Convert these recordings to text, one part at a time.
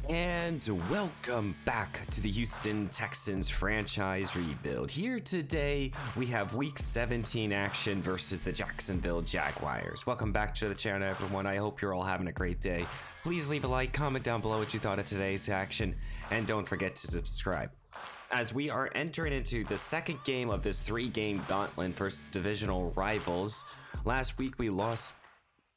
And welcome back to the Houston Texans franchise rebuild. Here today, we have week 17 action versus the Jacksonville Jaguars. Welcome back to the channel, everyone. I hope you're all having a great day. Please leave a like, comment down below what you thought of today's action, and don't forget to subscribe. As we are entering into the second game of this 3-game gauntlet versus divisional rivals, last week we lost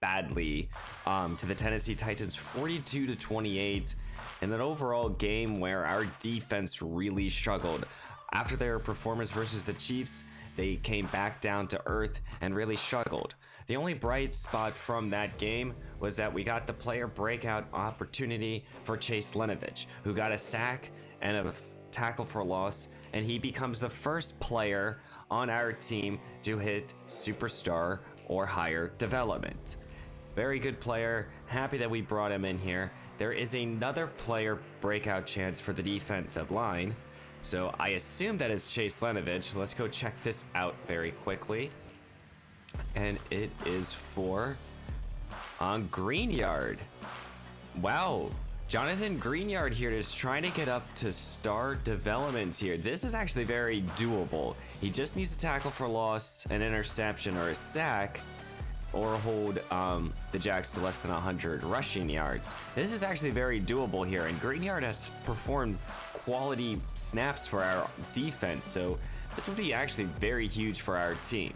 badly to the Tennessee Titans 42-28 in an overall game where our defense really struggled. After their performance versus the Chiefs, they came back down to earth and really struggled. The only bright spot from that game was that we got the player breakout opportunity for Chase Winovich, who got a sack and a tackle for loss, and he becomes the first player on our team to hit superstar or higher development. Very good player. Happy that we brought him in here. There is another player breakout chance for the defensive line, so I assume that it's Chase Winovich. Let's go check this out very quickly. And it is for Greenyard. Wow, Jonathan Greenyard here is trying to get up to star development here. This is actually very doable. He just needs to tackle for loss, an interception, or a sack, or hold the Jags to less than 100 rushing yards. This is actually very doable here, and Greenyard has performed quality snaps for our defense, so this would be actually very huge for our team.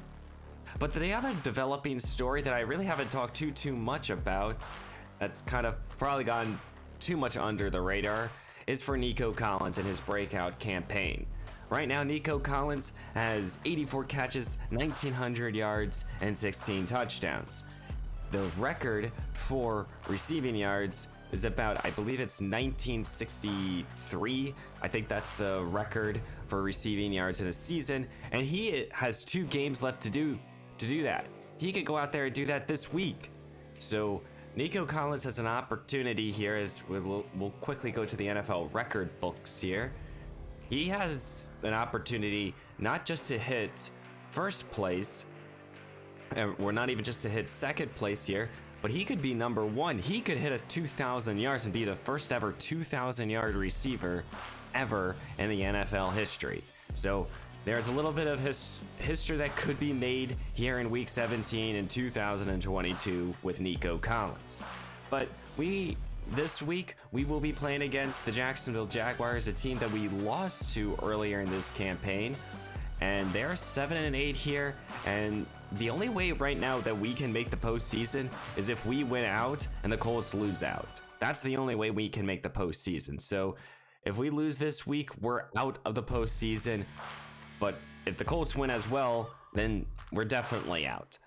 But the other developing story that I really haven't talked too much about, that's kind of probably gone too much under the radar, is for Nico Collins and his breakout campaign. Right now, Nico Collins has 84 catches, 1,900 yards, and 16 touchdowns. The record for receiving yards is about, I believe it's 1963. I think that's the record for receiving yards in a season, and he has 2 games left to do that. He could go out there and do that this week. So Nico Collins has an opportunity here, as we'll quickly go to the NFL record books here. He has an opportunity not just to hit first place, or not even just to hit second place here, but he could be number 1. He could hit a 2,000 yards and be the first ever 2,000-yard receiver ever in the NFL history. So there's a little bit of history that could be made here in week 17 in 2022 with Nico Collins. But this week, we will be playing against the Jacksonville Jaguars, a team that we lost to earlier in this campaign. And they're 7-8 here. And the only way right now that we can make the postseason is if we win out and the Colts lose out. That's the only way we can make the postseason. So if we lose this week, we're out of the postseason. But if the Colts win as well, then we're definitely out.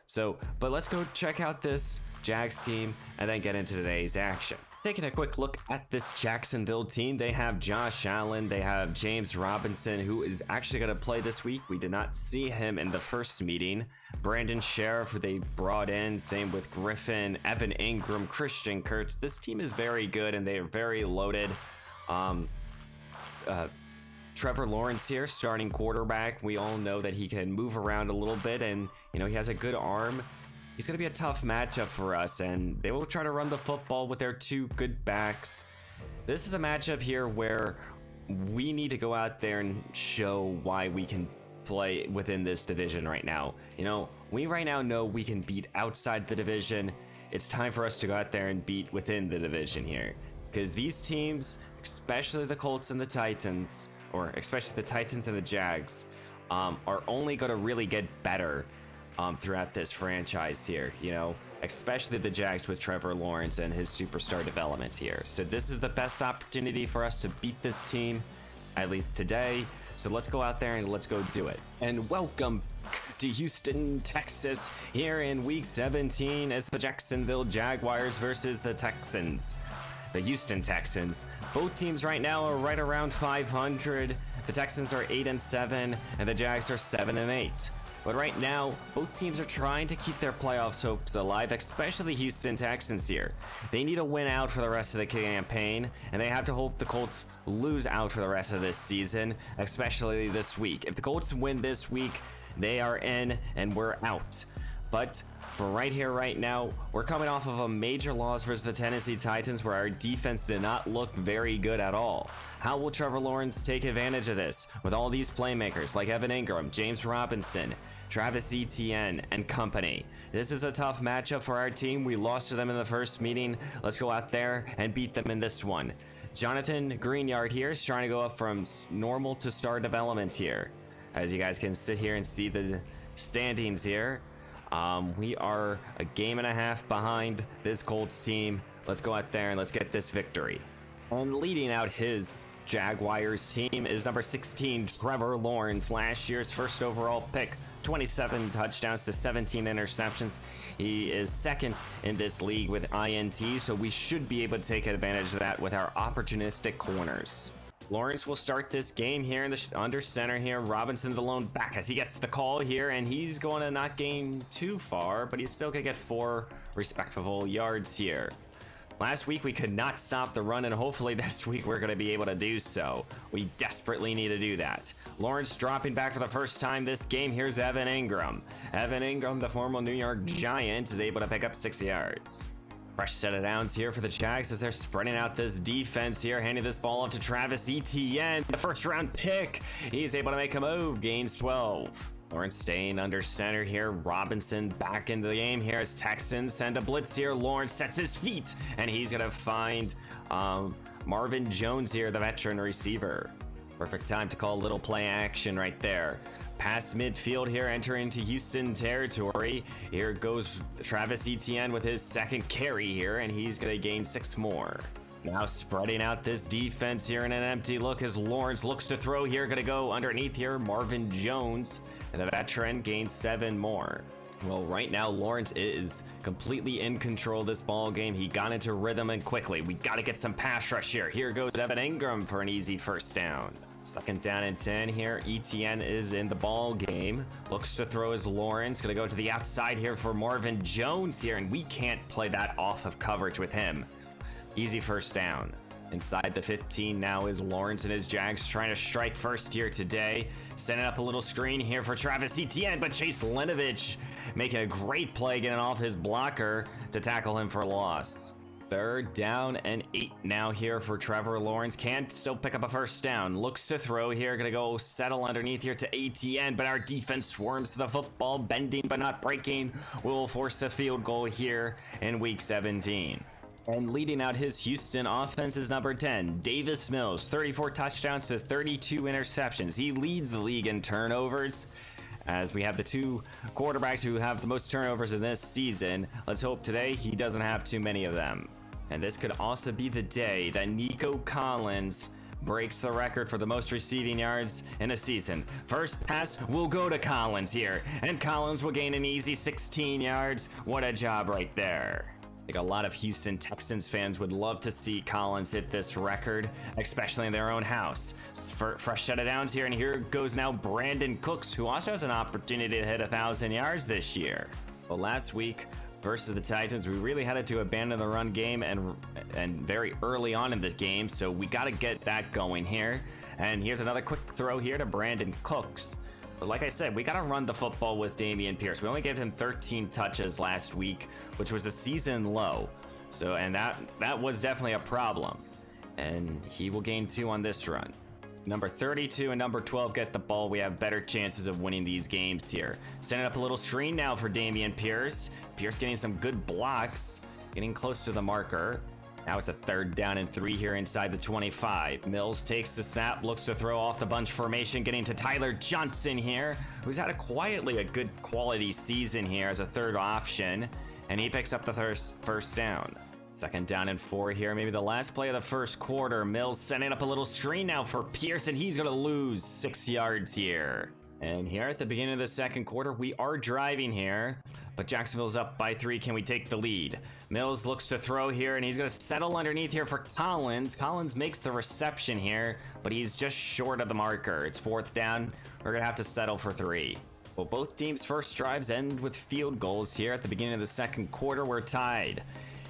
But let's go check out this Jags team and then get into today's action. Taking a quick look at this Jacksonville team, they have Josh Allen, they have James Robinson, who is actually going to play this week. We did not see him in the first meeting. Brandon Sheriff, who they brought in, same with Griffin, Evan Ingram, Christian Kurtz. This team is very good and they are very loaded. Trevor Lawrence here, starting quarterback. We all know that he can move around a little bit, and he has a good arm. He's going to be a tough matchup for us, and they will try to run the football with their 2 good backs. This is a matchup here where we need to go out there and show why we can play within this division right now. We right now know we can beat outside the division. It's time for us to go out there and beat within the division here, because these teams, especially the Colts and the Titans, or especially the Titans and the Jags, are only going to really get better throughout this franchise here, especially the Jags with Trevor Lawrence and his superstar development here. So this is the best opportunity for us to beat this team, at least today. So let's go out there and let's go do it. And welcome to Houston, Texas, here in week 17 as the Jacksonville Jaguars versus the Texans. The Houston Texans. Both teams right now are right around 500. The Texans are 8-7 and the Jags are 7-8. But right now, both teams are trying to keep their playoffs hopes alive, especially Houston Texans here. They need a win out for the rest of the campaign, and they have to hope the Colts lose out for the rest of this season, especially this week. If the Colts win this week, they are in and we're out. But for right here, right now, we're coming off of a major loss versus the Tennessee Titans where our defense did not look very good at all. How will Trevor Lawrence take advantage of this with all these playmakers like Evan Ingram, James Robinson, Travis Etienne, and company? This is a tough matchup for our team. We lost to them in the first meeting. Let's go out there and beat them in this one. Jonathan Greenyard here is trying to go up from normal to star development here. As you guys can sit here and see the standings here. We are a game and a half behind this Colts team. Let's go out there and let's get this victory. And leading out his Jaguars team is number 16, Trevor Lawrence, last year's first overall pick. 27 touchdowns to 17 interceptions. He is second in this league with INT, so we should be able to take advantage of that with our opportunistic corners. Lawrence will start this game here in the under center here. Robinson the lone back as he gets the call here, and he's going to not gain too far, but he's still going to get 4 respectable yards here. Last week we could not stop the run, and hopefully this week we're going to be able to do so. We desperately need to do that. Lawrence dropping back for the first time this game. Here's Evan Ingram. Evan Ingram, the former New York Giant, is able to pick up 6 yards. Fresh set of downs here for the Jags as they're spreading out this defense here, handing this ball up to Travis Etienne, the first round pick. He's able to make a move, gains 12. Lawrence staying under center here. Robinson back into the game here as Texans send a blitz here. Lawrence sets his feet, and he's gonna find Marvin Jones here, the veteran receiver. Perfect time to call a little play action right there. Past midfield here, entering into Houston territory. Here goes Travis Etienne with his second carry here, and he's gonna gain 6 more. Now spreading out this defense here in an empty look as Lawrence looks to throw here. Gonna go underneath here. Marvin Jones, and the veteran, gains 7 more. Well, right now Lawrence is completely in control of this ball game. He got into rhythm and quickly. We got to get some pass rush here. Here goes Evan Ingram for an easy first down. Second down and 10 here. Etienne is in the ball game. Looks to throw as Lawrence. Gonna go to the outside here for Marvin Jones here, and we can't play that off of coverage with him. Easy first down. Inside the 15 now is Lawrence and his Jags trying to strike first here today. Setting up a little screen here for Travis Etienne, but Chase Linovich making a great play, getting off his blocker to tackle him for loss. Third down and 8 now here for Trevor Lawrence. Can still pick up a first down. Looks to throw here. Gonna go settle underneath here to ATN, but our defense swarms the football, bending but not breaking. Will force a field goal here in week 17. And leading out his Houston offense is number 10, Davis Mills, 34 touchdowns to 32 interceptions. He leads the league in turnovers, as we have the 2 quarterbacks who have the most turnovers in this season. Let's hope today he doesn't have too many of them. And this could also be the day that Nico Collins breaks the record for the most receiving yards in a season. First pass will go to Collins here, and Collins will gain an easy 16 yards. What a job right there. I think a lot of Houston Texans fans would love to see Collins hit this record, especially in their own house. Fresh set of downs here, and here goes now Brandon Cooks, who also has an opportunity to hit 1,000 yards this year. Well, last week versus the Titans, we really had to abandon the run game and very early on in the game, so we got to get that going here. And here's another quick throw here to Brandon Cooks. But like I said, we got to run the football with Dameon Pierce. We only gave him 13 touches last week, which was a season low. So, and that was definitely a problem. And he will gain 2 on this run. Number 32 and number 12 get the ball. We have better chances of winning these games here. Setting up a little screen now for Dameon Pierce. Pierce getting some good blocks, getting close to the marker. Now it's a 3rd down and 3 here inside the 25. Mills takes the snap, looks to throw off the bunch formation, getting to Tyler Johnson here, who's had a good quality season here as a 3rd option, and he picks up the first down. 2nd down and 4 here, maybe the last play of the first quarter. Mills setting up a little screen now for Pierce, and he's gonna lose 6 yards here. And here at the beginning of the 2nd quarter, we are driving here, but Jacksonville's up by 3. Can we take the lead? Mills looks to throw here, and he's going to settle underneath here for Collins. Collins makes the reception here, but he's just short of the marker. It's 4th down. We're going to have to settle for 3. Well, both teams' first drives end with field goals here at the beginning of the 2nd quarter. We're tied.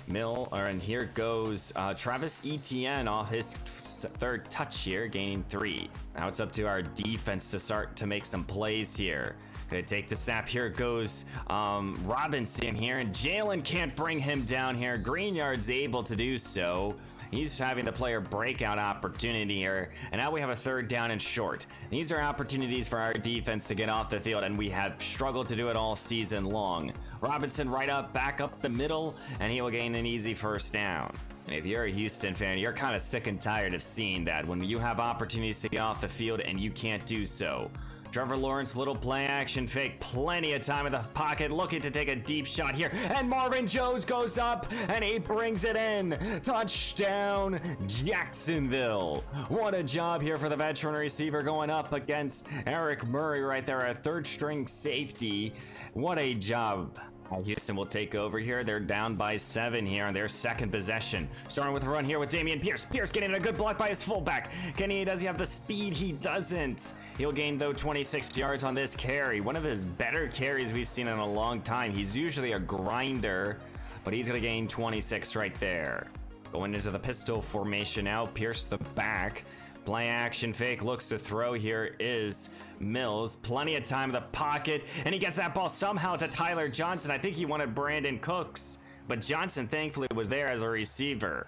And here goes Travis Etienne off his 3rd touch here, gaining 3. Now it's up to our defense to start to make some plays here. Gonna take the snap. Here goes Robinson here, and Jalen can't bring him down here. Greenyard's able to do so. He's having the player breakout opportunity here, and now we have a 3rd down and short. These are opportunities for our defense to get off the field, and we have struggled to do it all season long. Robinson right up, back up the middle, and he will gain an easy 1st down. And if you're a Houston fan, you're kind of sick and tired of seeing that when you have opportunities to get off the field and you can't do so. Trevor Lawrence, little play action fake, plenty of time in the pocket, looking to take a deep shot here, and Marvin Jones goes up and he brings it in. Touchdown, Jacksonville. What a job here for the veteran receiver going up against Eric Murray right there, a 3rd string safety. What a job. Houston will take over here. They're down by 7 here on their 2nd possession. Starting with a run here with Dameon Pierce. Pierce getting a good block by his fullback. Does he have the speed? He doesn't. He'll gain, though, 26 yards on this carry. One of his better carries we've seen in a long time. He's usually a grinder, but he's going to gain 26 right there. Going into the pistol formation now. Pierce the back. Play action fake, looks to throw here is Mills. Plenty of time in the pocket, and he gets that ball somehow to Tyler Johnson. I think he wanted Brandon Cooks, but Johnson thankfully was there as a receiver.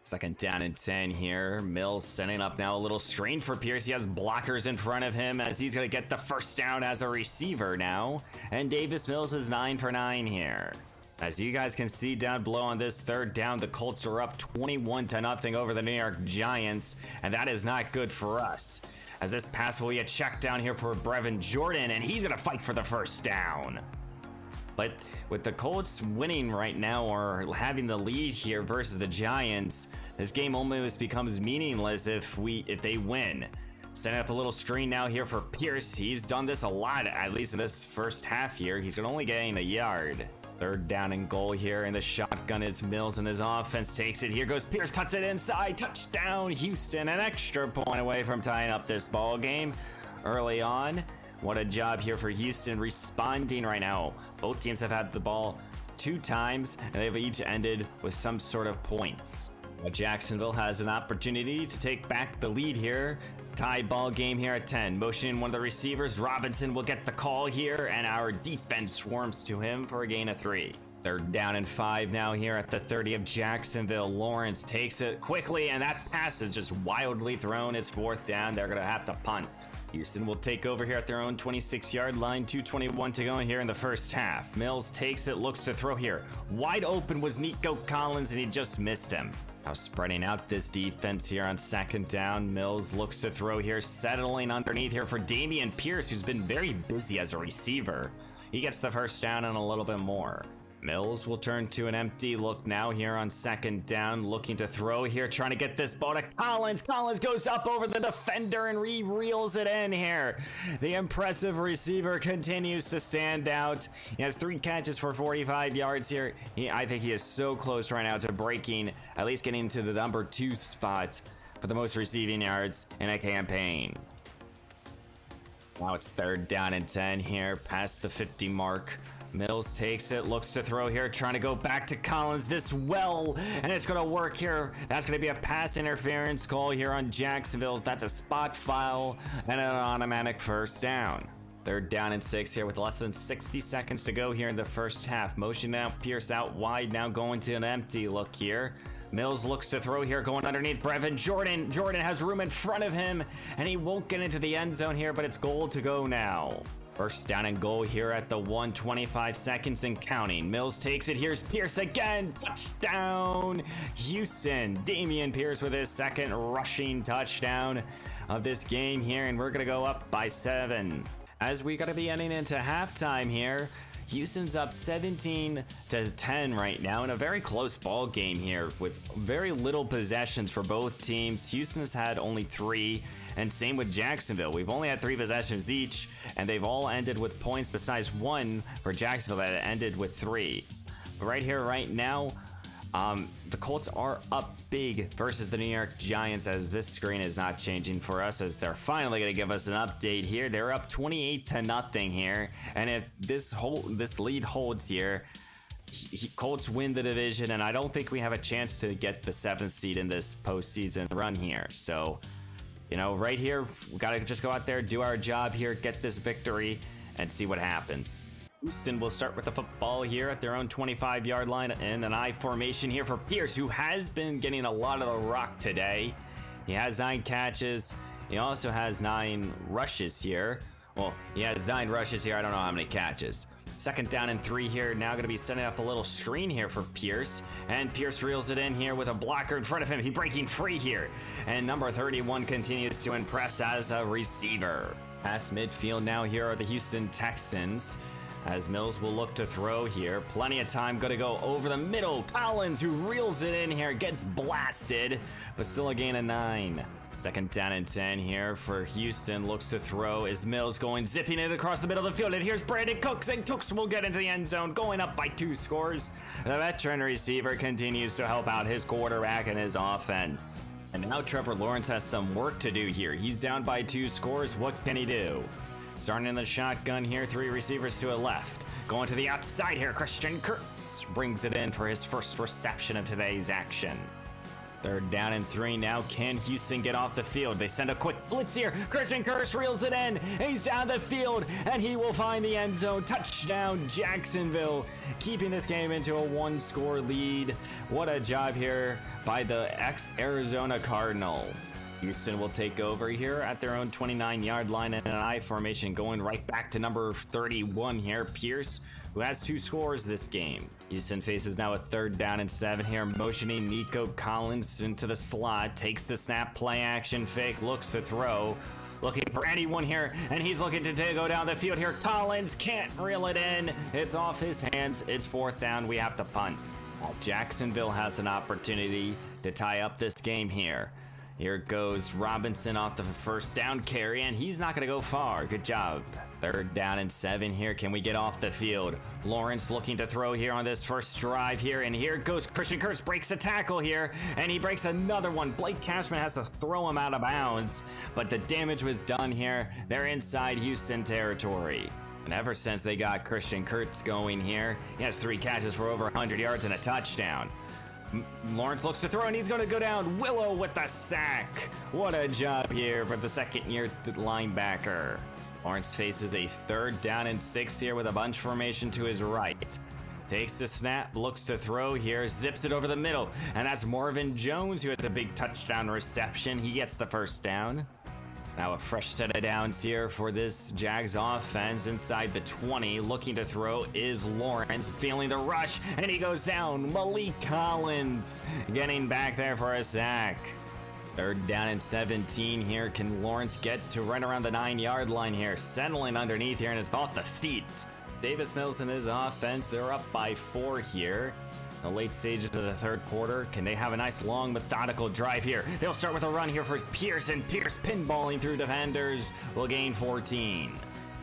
2nd down and 10 here. Mills setting up now a little screen for Pierce. He has blockers in front of him as he's going to get the 1st down as a receiver now. And Davis Mills is 9 for 9 here. As you guys can see down below on this 3rd down, the Colts are up 21-0 over the New York Giants, and that is not good for us. As this pass will be a check down here for Brevin Jordan, and he's going to fight for the 1st down. But with the Colts winning right now, or having the lead here versus the Giants, this game almost becomes meaningless if they win. Setting up a little screen now here for Pierce. He's done this a lot, at least in this 1st half here. He's going to only gain a yard. 3rd down and goal here, and the shotgun is Mills, and his offense takes it. Here goes Pierce, cuts it inside. Touchdown, Houston. An extra point away from tying up this ball game early on. What a job here for Houston responding right now. Both teams have had the ball 2 times, and they've each ended with some sort of points. Jacksonville has an opportunity to take back the lead here. Tie ball game here at 10. Motioning one of the receivers. Robinson will get the call here, and our defense swarms to him for a gain of 3. 3rd down and 5 now here at the 30 of Jacksonville. Lawrence takes it quickly, and that pass is just wildly thrown. It's 4th down. They're going to have to punt. Houston will take over here at their own 26-yard line. 2:21 to go in here in the 1st half. Mills takes it, looks to throw here. Wide open was Nico Collins, and he just missed him. Now spreading out this defense here on 2nd down. Mills looks to throw here, settling underneath here for Dameon Pierce, who's been very busy as a receiver. He gets the 1st down and a little bit more. Mills will turn to an empty look now here on 2nd down, looking to throw here, trying to get this ball to Collins. Collins goes up over the defender and reels it in here. The impressive receiver continues to stand out. He has 3 catches for 45 yards here. I think he is so close right now to breaking, at least getting to the number 2 spot for the most receiving yards in a campaign. Now it's 3rd down and 10 here, past the 50 mark. Mills takes it, looks to throw here, trying to go back to Collins this well, and it's going to work here. That's going to be a pass interference call here on Jacksonville. That's a spot foul and an automatic 1st down. 3rd down and 6 here with less than 60 seconds to go here in the 1st half. Motion now, Pierce out wide, now going to an empty look here. Mills looks to throw here, going underneath Brevin Jordan. Jordan has room in front of him, and he won't get into the end zone here, but it's goal to go now. 1st down and goal here at the 1:25 seconds and counting. Mills takes it. Here's Pierce again. Touchdown, Houston. Dameon Pierce with his 2nd rushing touchdown of this game here, and we're going to go up by 7. As we got to be heading into halftime here, Houston's up 17-10 right now in a very close ball game here with very little possessions for both teams. Houston's had only 3, and same with Jacksonville. We've only had 3 possessions each, and they've all ended with points besides one for Jacksonville that ended with 3. But right here, right now, the Colts are up big versus the New York Giants, as this screen is not changing for us, as they're finally going to give us an update here. They're up 28-0 here, and if this lead holds here, Colts win the division, and I don't think we have a chance to get the 7th seed in this postseason run here. So, you know, right here, we got to just go out there, do our job here, get this victory, and see what happens. Houston will start with the football here at their own 25-yard line in an I formation here for Pierce, who has been getting a lot of the rock today. He has 9 catches. He also has 9 rushes here. Well, he has 9 rushes here. I don't know how many catches. 2nd down and 3 here. Now going to be setting up a little screen here for Pierce. And Pierce reels it in here with a blocker in front of him. He's breaking free here. And number 31 continues to impress as a receiver. Past midfield now here are the Houston Texans, as Mills will look to throw here. Plenty of time, going to go over the middle. Collins, who reels it in here, gets blasted, but still a gain of 9. 2nd down and 10 here for Houston. Looks to throw. Is Mills going zipping it across the middle of the field? And here's Brandon Cooks, and Cooks will get into the end zone, going up by 2 scores. The veteran receiver continues to help out his quarterback and his offense. And now Trevor Lawrence has some work to do here. He's down by 2 scores. What can he do? Starting in the shotgun here, 3 receivers to a left. Going to the outside here, Christian Kurtz brings it in for his first reception of today's action. 3rd down and 3 now. Can Houston get off the field? They send a quick blitz here. Christian Kurtz reels it in. He's down the field, and he will find the end zone. Touchdown, Jacksonville, keeping this game into a 1-score lead. What a job here by the ex-Arizona Cardinal. Houston will take over here at their own 29-yard line in an I formation, going right back to number 31 here, Pierce, who has 2 scores this game. Houston faces now a 3rd down and 7 here, motioning Nico Collins into the slot, takes the snap, play action fake, looks to throw, looking for anyone here, and he's looking to go down the field here. Collins can't reel it in. It's off his hands. It's 4th down. We have to punt. Jacksonville has an opportunity to tie up this game here. Here goes Robinson off the 1st down carry, and he's not going to go far. Good job. 3rd down and 7 here. Can we get off the field? Lawrence looking to throw here on this first drive here, and here goes Christian Kurtz, breaks a tackle here, and he breaks another one. Blake Cashman has to throw him out of bounds, but the damage was done here. They're inside Houston territory. And ever since they got Christian Kurtz going here, he has 3 catches for over 100 yards and a touchdown. Lawrence looks to throw, and he's going to go down. Willow with the sack. What a job here for the 2nd-year linebacker. Lawrence faces a 3rd down and 6 here with a bunch formation to his right. Takes the snap, looks to throw here, zips it over the middle, and that's Marvin Jones, who has a big touchdown reception. He gets the 1st down. It's now a fresh set of downs here for this Jags offense inside the 20. Looking to throw is Lawrence, feeling the rush, and he goes down. Malik Collins getting back there for a sack. 3rd down and 17 here. Can Lawrence get to right around the 9-yard line here? Settling underneath here, and it's off the feet. Davis Mills and his offense, they're up by 4 here. The late stages of the 3rd quarter. Can they have a nice long methodical drive here? They'll start with a run here for Pierce, and Pierce pinballing through defenders will gain 14.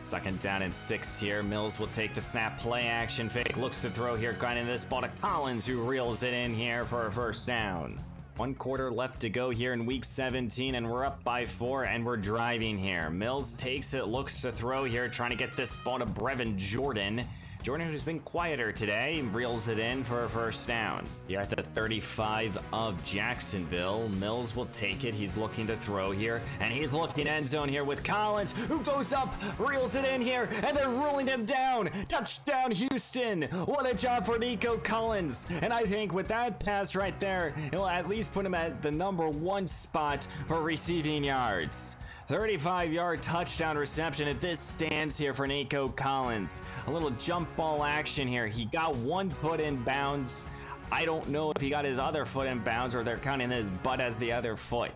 2nd down and 6 here. Mills will take the snap, play action fake, looks to throw here, grinding this ball to Collins, who reels it in here for a 1st down. 1 quarter left to go here in week 17, and we're up by 4, and we're driving here. Mills takes it, looks to throw here, trying to get this ball to Brevin Jordan. Jordan, who's been quieter today, reels it in for a 1st down. Here at the 35 of Jacksonville, Mills will take it. He's looking to throw here, and he's looking end zone here with Collins, who goes up, reels it in here, and they're rolling him down. Touchdown, Houston. What a job for Nico Collins. And I think with that pass right there, it'll at least put him at the number 1 spot for receiving yards. 35-yard touchdown reception, and this stands here for Nico Collins. A little jump ball action here. He got 1 foot in bounds. I don't know if he got his other foot in bounds or they're counting his butt as the other foot.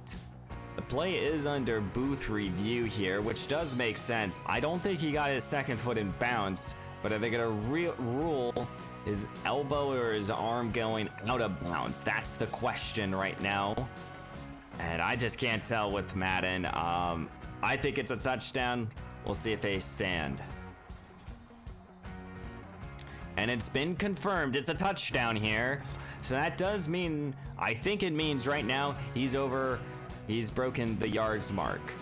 The play is under booth review here, which does make sense. I don't think he got his 2nd foot in bounds, but are they going to rule his elbow or his arm going out of bounds? That's the question right now. And I just can't tell with Madden. I think it's a touchdown. We'll see if they stand. And it's been confirmed. It's a touchdown here. So that does mean, I think it means right now he's broken the yards mark.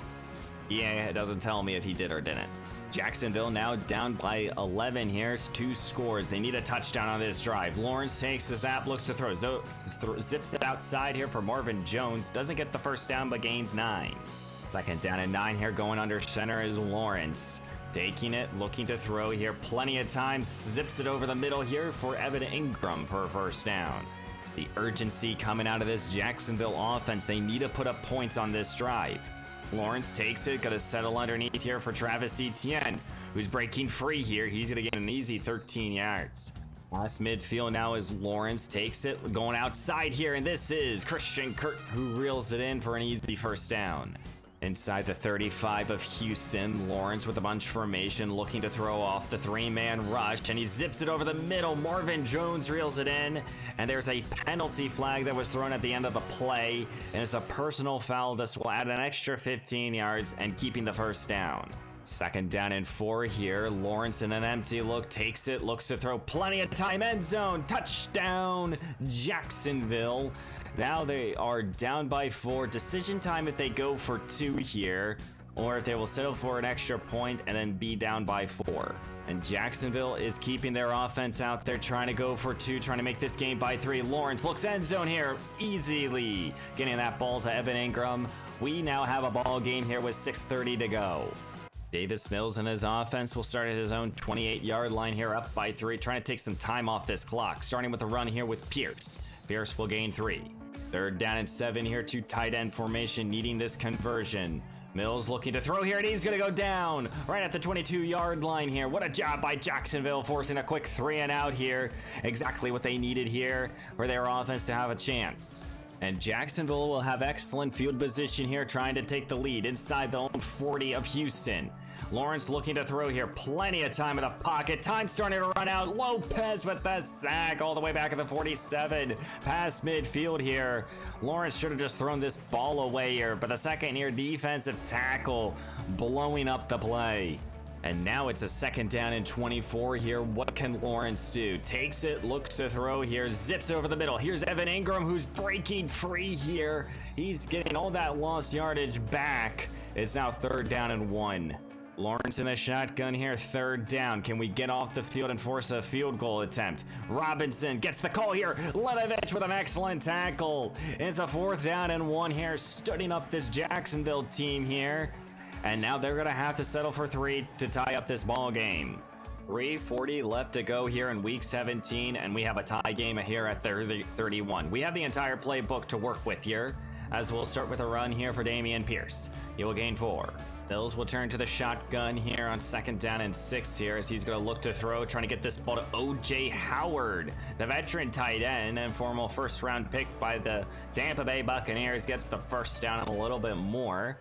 Yeah, it doesn't tell me if he did or didn't. Jacksonville now down by 11 here. It's 2 scores. They need a touchdown on this drive. Lawrence takes the snap, looks to throw. Zips it outside here for Marvin Jones. Doesn't get the 1st down, but gains 9. 2nd down and 9 here. Going under center is Lawrence. taking it, looking to throw here. Plenty of time, zips it over the middle here for Evan Ingram for a first down. The urgency coming out of this Jacksonville offense. They need to put up points on this drive. Lawrence takes it, gonna settle underneath here for Travis Etienne, who's breaking free here. He's gonna get an easy 13 yards. Last midfield now is Lawrence takes it, going outside here, and this is Christian Kirk who reels it in for an easy first down. Inside the 35 of Houston, Lawrence with a bunch formation looking to throw off the three-man rush, and he zips it over the middle. Marvin Jones reels it in, and there's a penalty flag that was thrown at the end of the play, and it's a personal foul. This will add an extra 15 yards and keeping the first down. Second down and 4 here. Lawrence in an empty look takes it, looks to throw, plenty of time, end zone, touchdown, Jacksonville. Now they are down by 4. Decision time if they go for 2 here, or if they will settle for an extra point and then be down by 4. And Jacksonville is keeping their offense out there, trying to go for 2, trying to make this game by 3. Lawrence looks end zone here, easily getting that ball to Evan Ingram. We now have a ball game here with 6:30 to go. Davis Mills and his offense will start at his own 28-yard line here, up by 3, trying to take some time off this clock. Starting with a run here with Pierce. Pierce will gain 3. Third down and 7 here, 2 tight end formation, needing this conversion. Mills looking to throw here, and he's going to go down right at the 22-yard line here. What a job by Jacksonville, forcing a quick 3 and out here. Exactly what they needed here for their offense to have a chance. And Jacksonville will have excellent field position here, trying to take the lead inside the own 40 of Houston. Lawrence looking to throw here, plenty of time in the pocket. Time starting to run out. Lopez with the sack all the way back at the 47. Past midfield here. Lawrence should have just thrown this ball away here, but the second year defensive tackle blowing up the play. And now it's a second down and 24 here. What can Lawrence do? Takes it, looks to throw here, zips over the middle. Here's Evan Ingram, who's breaking free here. He's getting all that lost yardage back. It's now third down and 1. Lawrence in the shotgun here, third down. Can we get off the field and force a field goal attempt? Robinson gets the call here. Lenovich with an excellent tackle. It's a fourth down and 1 here, studying up this Jacksonville team here. And now they're going to have to settle for 3 to tie up this ball game. 3:40 left to go here in week 17, and we have a tie game here at 31. We have the entire playbook to work with here, as we'll start with a run here for Dameon Pierce. He will gain 4. Bills will turn to the shotgun here on second down and 6 here, as he's going to look to throw, trying to get this ball to O.J. Howard. The veteran tight end and former first-round pick by the Tampa Bay Buccaneers gets the first down and a little bit more,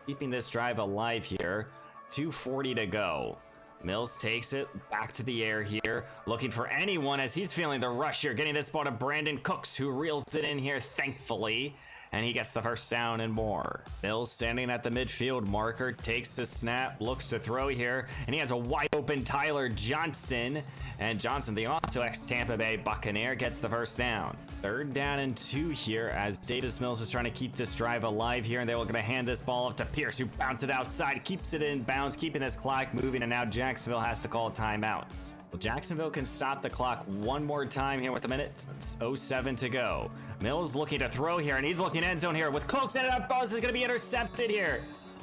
keeping this drive alive here. 2:40 to go. Mills takes it back to the air here, looking for anyone as he's feeling the rush here, getting this ball to Brandon Cooks, who reels it in here, thankfully, and he gets the first down and more. Mills standing at the midfield marker, takes the snap, looks to throw here, and he has a wide open Tyler Johnson, and Johnson, the also ex-Tampa Bay Buccaneer, gets the first down. Third down and 2 here, as Davis Mills is trying to keep this drive alive here, and they're going to hand this ball up to Pierce, who bounces it outside, keeps it in bounds, keeping this clock moving, and now Jacksonville has to call timeouts. Well, Jacksonville can stop the clock one more time here with a minute 07 to go. Mills looking to throw here, and he's looking end zone here with Cooks, and that ball is going to be intercepted here.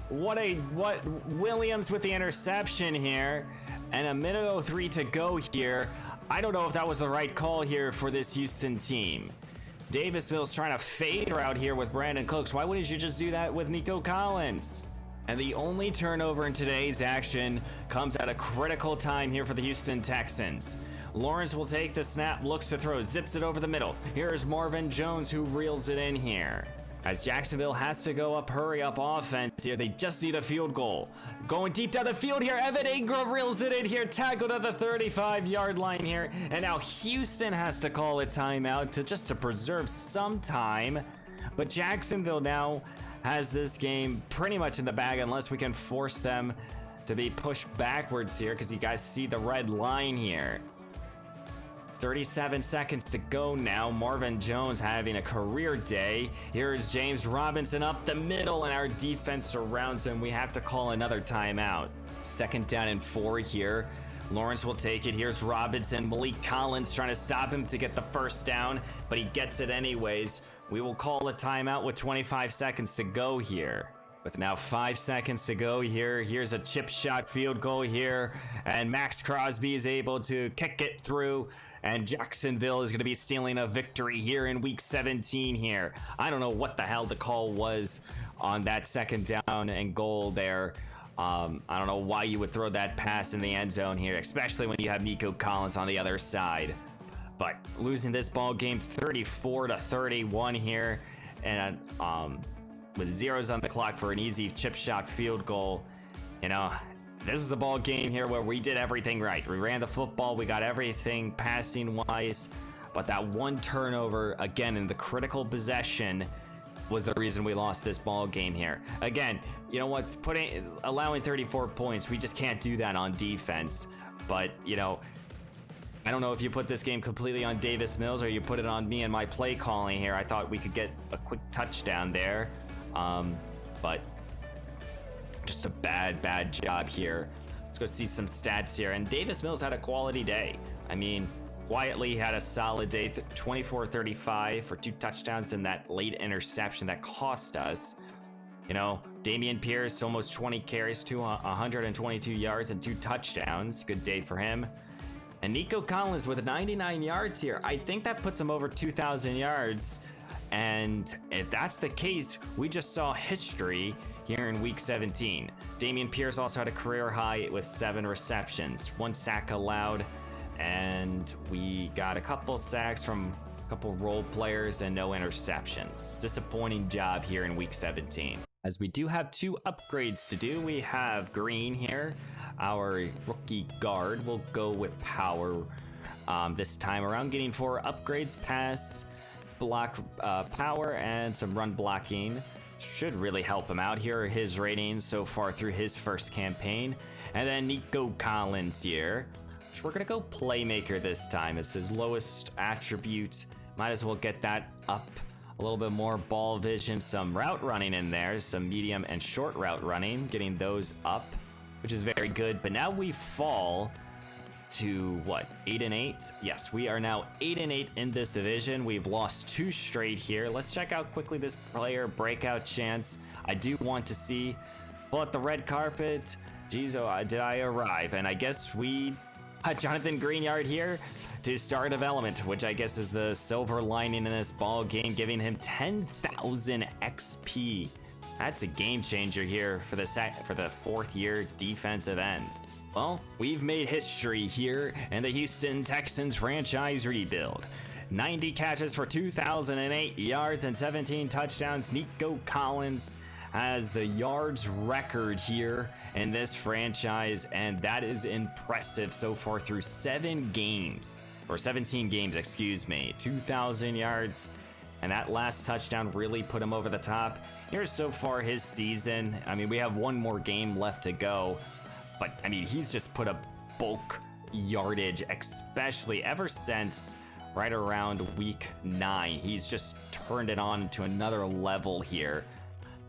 What Williams with the interception here, and a minute 03 to go here. I don't know if that was the right call here for this Houston team. Davis Mills trying to fade route here with Brandon Cooks. Why wouldn't you just do that with Nico Collins? And the only turnover in today's action comes at a critical time here for the Houston Texans. Lawrence will take the snap, looks to throw, zips it over the middle. Here's Marvin Jones, who reels it in here. As Jacksonville has to go up, hurry up offense here. They just need a field goal. Going deep down the field here, Evan Ingram reels it in here, tackled at the 35-yard line here. And now Houston has to call a timeout to preserve some time. But Jacksonville now has this game pretty much in the bag, unless we can force them to be pushed backwards here, because you guys see the red line here. 37 seconds to go now. Marvin Jones having a career day. Here's James Robinson up the middle, and our defense surrounds him. We have to call another timeout. Second down and 4 here. Lawrence will take it. Here's Robinson. Malik Collins trying to stop him to get the first down, but he gets it anyways. We will call a timeout with 25 seconds to go here. With now 5 seconds to go here, here's a chip shot field goal here, and Max Crosby is able to kick it through, and Jacksonville is going to be stealing a victory here in week 17 here. I don't know what the hell the call was on that second down and goal there. I don't know why you would throw that pass in the end zone here, especially when you have Nico Collins on the other side. But losing this ball game 34-31 here, and with zeros on the clock for an easy chip shot field goal. You know, this is the ball game here where we did everything right. We ran the football, we got everything passing wise, but that one turnover again in the critical possession was the reason we lost this ball game here. Again, you know what, allowing 34 points, we just can't do that on defense. But you know, I don't know if you put this game completely on Davis Mills or you put it on me and my play calling here. I thought we could get a quick touchdown there. But just a bad job here. Let's go see some stats here. And Davis Mills had a quality day. I mean, quietly had a solid day. 24-35 for 2 touchdowns and that late interception that cost us. You know, Dameon Pierce almost 20 carries to 122 yards and 2 touchdowns. Good day for him. And Nico Collins with 99 yards here. I think that puts him over 2,000 yards. And if that's the case, we just saw history here in week 17. Dameon Pierce also had a career high with 7 receptions, 1 sack allowed, and we got a couple sacks from a couple role players and no interceptions. Disappointing job here in week 17. As we do have 2 upgrades to do, we have Green here, our rookie guard. We'll go with power this time around, getting 4 upgrades: pass, block, power, and some run blocking. Should really help him out. Here are his ratings so far through his first campaign. And then Nico Collins here, which we're gonna go playmaker this time. It's his lowest attribute. Might as well get that up a little bit more. Ball vision, some route running in there, some medium and short route running, getting those up, which is very good. But now we fall to what, 8-8? Yes, we are now 8-8 in this division. We've lost 2 straight here. Let's check out quickly this player breakout chance. I do want to see. Pull out the red carpet. Geez, oh, did I arrive? And I guess we had Jonathan Greenyard here to start development, which I guess is the silver lining in this ball game, giving him 10,000 XP. That's a game changer here for the 4th year defensive end. Well, we've made history here in the Houston Texans franchise rebuild. 90 catches for 2,008 yards and 17 touchdowns. Nico Collins has the yards record here in this franchise, and that is impressive so far through 17 games, excuse me. 2,000 yards, and that last touchdown really put him over the top. Here's so far his season. I mean, we have 1 more game left to go. But, I mean, he's just put up bulk yardage, especially ever since right around week 9. He's just turned it on to another level here.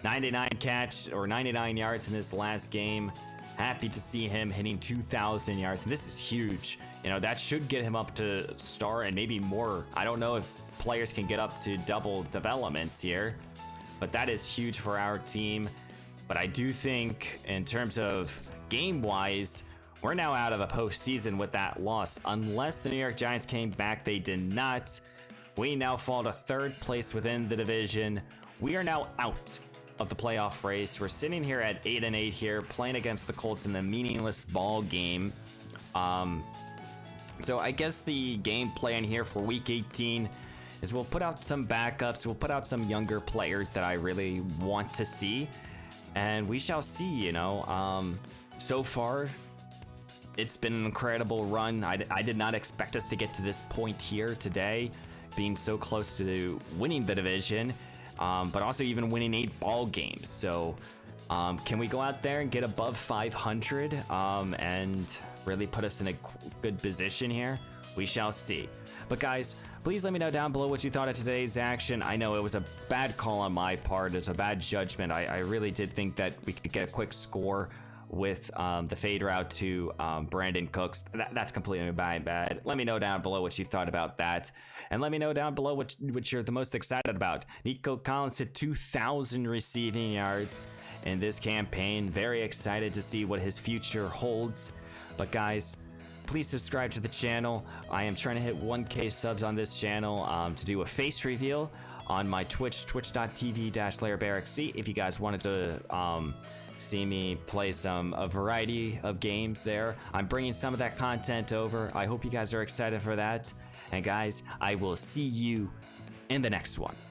99 yards in this last game. Happy to see him hitting 2,000 yards. And this is huge. You know, that should get him up to star and maybe more. I don't know if players can get up to double developments here, but that is huge for our team. But I do think in terms of game-wise, we're now out of a postseason with that loss. Unless the New York Giants came back, they did not. We now fall to 3rd place within the division. We are now out of the playoff race. We're sitting here at 8-8 here, playing against the Colts in a meaningless ball game. So I guess the game plan here for week 18 is we'll put out some backups. We'll put out some younger players that I really want to see. And we shall see, you know. So far, it's been an incredible run. I did not expect us to get to this point here today, being so close to winning the division, but also even winning 8 ball games. So can we go out there and get above 500 and really put us in a good position here? We shall see. But guys, please let me know down below what you thought of today's action. I know it was a bad call on my part. It's a bad judgment. I really did think that we could get a quick score with the fade route to Brandon Cooks. That's completely my bad. Let me know down below what you thought about that. And let me know down below what you're the most excited about. Nico Collins hit 2,000 receiving yards in this campaign. Very excited to see what his future holds. But guys, please subscribe to the channel. I am trying to hit 1K subs on this channel to do a face reveal on my Twitch, twitch.tv/LayerBarrackC. If you guys wanted to see me play a variety of games there, I'm bringing some of that content over. I hope you guys are excited for that. And guys, I will see you in the next one.